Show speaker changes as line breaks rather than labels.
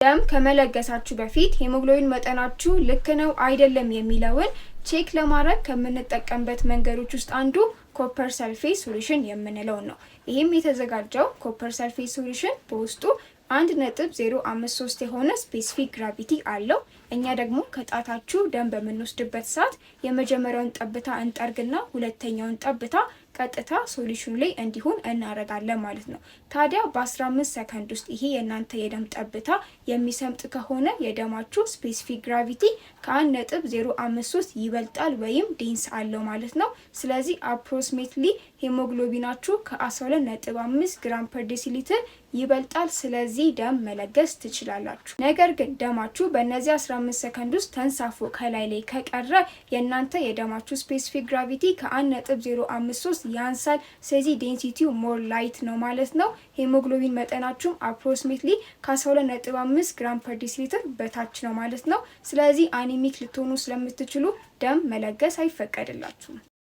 ደም ከመለገሳችሁ በፊት ሄሞግሎቢን መጠናችሁ ልክ ነው አይደለም የሚለውን ቼክ ለማድረግ ከምንጠቀምበት መንገዶች ውስጥ አንዱ ኮፐር ሰልፌት ሶሉሽን የምንለው ነው። ይህም የተዘጋጀው ኮፐር ሰልፌት ሶሉሽን በውስጡ 1.053 የሆነ ስፔሲፊክ ግራቪቲ አለው። እኛ ደግሞ ከጣታችሁ ደም በምንወስድበት ሰዓት የመጀመሪያውን ጠብታ እንጠርግና ሁለተኛውን ጠብታ ቀጥታ ሶሉሽኑ ላይ እንዲሆን እናረጋለን ማለት ነው። ታዲያ በ15 ሰከንድ ውስጥ ይሄ የናንተ የደም ጠብታ የሚሰምጥ ከሆነ የደማችሁ ስፔሲፊክ ግራቪቲ ከ1.053 ይበልጣል ወይም ዴንስ አለው ማለት ነው። ስለዚህ አፕሮክሲሜትሊ ሄሞግሎቢናችሁ ከ12.5 ግራም ፐር ዴሲሊትር ይበልጣል። ስለዚህ ደም መለገስ ትችላላችሁ። ነገር ግን ደማችሁ በእነዚህ 15 ሰከንድ ውስጥ ተንሳፎ ከላይ ላይ ከቀረ የናንተ የደማችሁ ስፔሲፊክ ግራቪቲ ከ1.053 ያንሳል። ስለዚህ ዴንሲቲው ሞር ላይት ነው ማለት ነው። ሄሞግሎቢን መጠናችሁም አፕሮክሲሜትሊ ከ12.5 ግራም ፐር ዴሲሊትር በታች ነው ማለት ነው። ስለዚህ አኒሚክ ልትሆኑ ስለምትችሉ ደም መለገስ አይፈቀድላችሁም።